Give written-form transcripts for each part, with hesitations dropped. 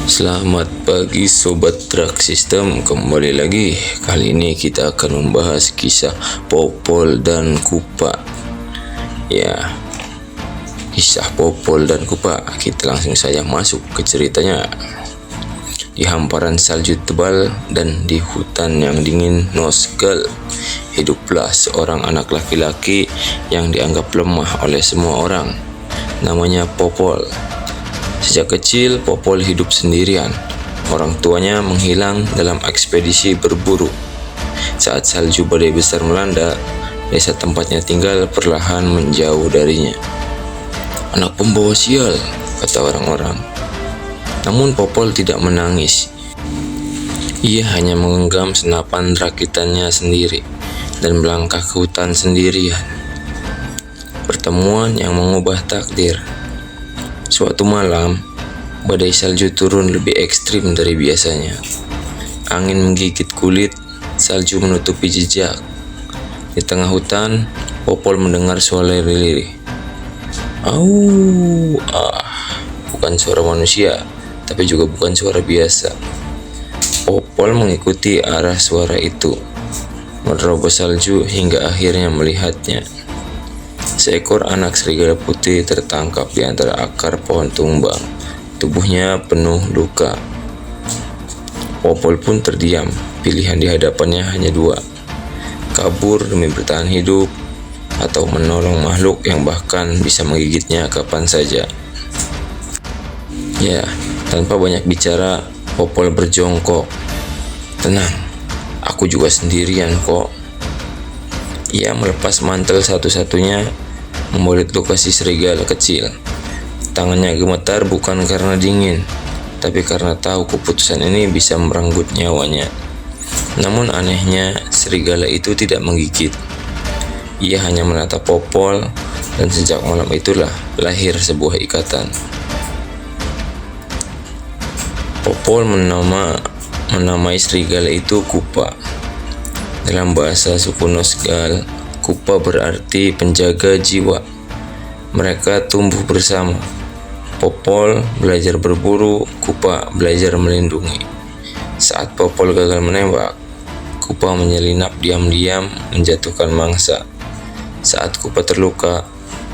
Selamat pagi Sobat Track System, kembali lagi. Kali ini kita akan membahas kisah Popol dan Kupa. Ya, kisah Popol dan Kupa. Kita langsung saja masuk ke ceritanya. Di hamparan salju tebal dan di hutan yang dingin Nosgal, hiduplah seorang anak laki-laki yang dianggap lemah oleh semua orang. Namanya Popol. Sejak kecil, Popol hidup sendirian. Orang tuanya menghilang dalam ekspedisi berburu. Saat salju badai besar melanda, desa tempatnya tinggal perlahan menjauh darinya. Anak pembawa sial, kata orang-orang. Namun Popol tidak menangis. Ia hanya menggenggam senapan rakitannya sendiri dan melangkah ke hutan sendirian. Pertemuan yang mengubah takdir. Suatu malam, badai salju turun lebih ekstrim dari biasanya. Angin menggigit kulit, salju menutupi jejak. Di tengah hutan, Popol mendengar suara lirih. Au, bukan suara manusia, tapi juga bukan suara biasa. Popol mengikuti arah suara itu, menerobos salju hingga akhirnya melihatnya. Seekor anak serigala putih tertangkap di antara akar pohon tumbang. Tubuhnya penuh luka. Popol pun terdiam. Pilihan di hadapannya hanya dua: kabur demi bertahan hidup, atau menolong makhluk yang bahkan bisa menggigitnya kapan saja. Ya, tanpa banyak bicara, Popol berjongkok. Tenang, aku juga sendirian kok. Ia melepas mantel satu-satunya, membalut luka si serigala kecil. Tangannya gemetar bukan karena dingin, tapi karena tahu keputusan ini bisa merenggut nyawanya. Namun anehnya, serigala itu tidak menggigit. Ia hanya menatap Popol, dan sejak malam itulah lahir sebuah ikatan. Popol menamai serigala itu Kupa. Dalam bahasa suku Nosgal, Kupa berarti penjaga jiwa. Mereka tumbuh bersama. Popol belajar berburu, Kupa belajar melindungi. Saat Popol gagal menembak, Kupa menyelinap diam-diam menjatuhkan mangsa. Saat Kupa terluka,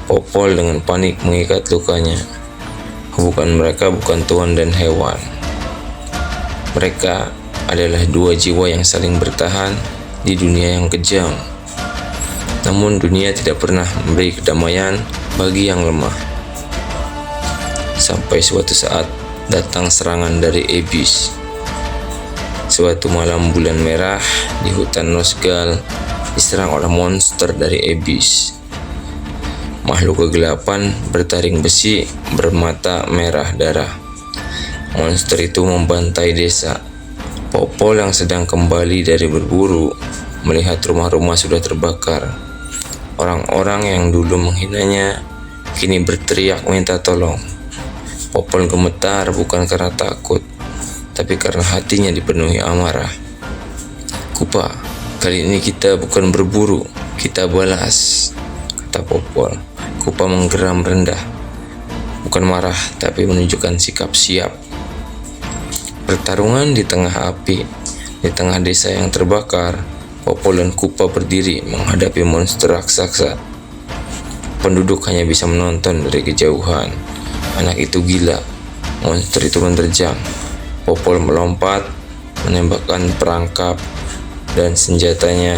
Popol dengan panik mengikat lukanya. Hubungan mereka bukan tuan dan hewan. Mereka adalah dua jiwa yang saling bertahan di dunia yang kejam. Namun dunia tidak pernah memberi kedamaian bagi yang lemah. Sampai suatu saat datang serangan dari Abyss. Suatu malam bulan merah di hutan Nosgal diserang oleh monster dari Abyss. Makhluk kegelapan bertaring besi bermata merah darah. Monster itu membantai desa. Popol yang sedang kembali dari berburu melihat rumah-rumah sudah terbakar. Orang-orang yang dulu menghinanya kini berteriak minta tolong. Popol gemetar bukan karena takut, tapi karena hatinya dipenuhi amarah. Kupa, kali ini kita bukan berburu, kita balas, kata Popol. Kupa menggeram rendah, bukan marah, tapi menunjukkan sikap siap. Pertarungan di tengah api, di tengah desa yang terbakar. Popol dan Kupa berdiri menghadapi monster raksasa. Penduduk hanya bisa menonton dari kejauhan. Anak itu gila. Monster itu menerjang. Popol melompat, menembakkan perangkap dan senjatanya.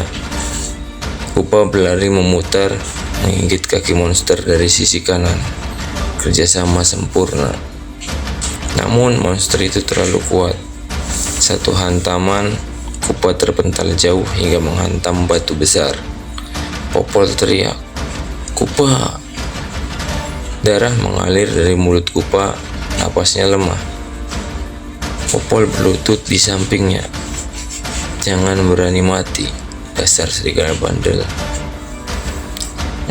Kupa berlari memutar, menggigit kaki monster dari sisi kanan. Kerjasama sempurna. Namun monster itu terlalu kuat. Satu hantaman, Kupa terpental jauh hingga menghantam batu besar. Popol teriak, "Kupa!" Darah mengalir dari mulut Kupa, napasnya lemah. Popol berlutut di sampingnya. "Jangan berani mati, dasar serigala bandel."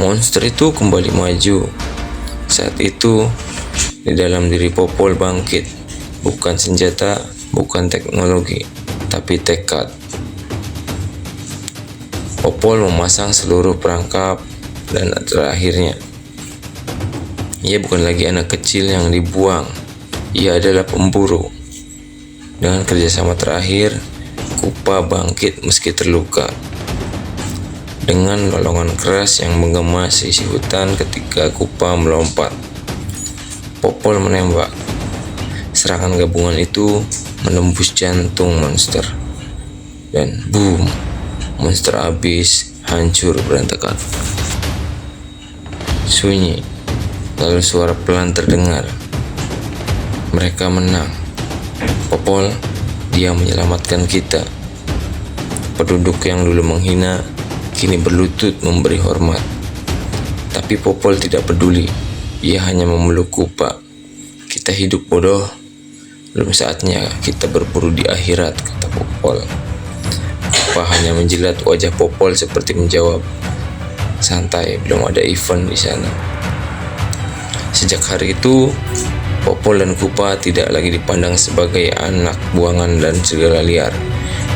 Monster itu kembali maju. Saat itu, di dalam diri Popol bangkit, bukan senjata, bukan teknologi, tapi tekad. Popol memasang seluruh perangkap dan terakhirnya, ia bukan lagi anak kecil yang dibuang. Ia adalah pemburu, Dengan kerjasama terakhir, Kupa bangkit meski terluka. Dengan lolongan keras yang menggema sisi hutan ketika Kupa melompat, Popol menembak. Serangan gabungan itu menembus jantung monster. Dan boom, monster habis, hancur berantakan. Sunyi, lalu suara pelan terdengar. Mereka menang. Popol, dia menyelamatkan kita. Penduduk yang dulu menghina kini berlutut memberi hormat. Tapi Popol tidak peduli. Ia hanya memeluk Kupa. Kita hidup bodoh. Belum saatnya kita berburu di akhirat, kata Popol. Kupa hanya menjilat wajah Popol seperti menjawab, santai, belum ada event di sana. Sejak hari itu, Popol dan Kupa tidak lagi dipandang sebagai anak buangan dan segala liar.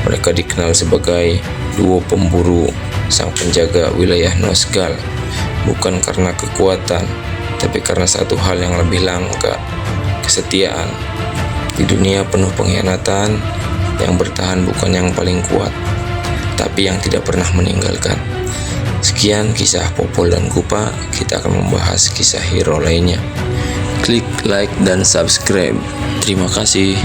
Mereka dikenal sebagai duo pemburu sang penjaga wilayah Nosgal, bukan karena kekuatan, tapi karena satu hal yang lebih langka, kesetiaan. Di dunia penuh pengkhianatan, yang bertahan bukan yang paling kuat, tapi yang tidak pernah meninggalkan. Sekian kisah Popol dan Kupa. Kita akan membahas kisah hero lainnya. Klik like dan subscribe. Terima kasih.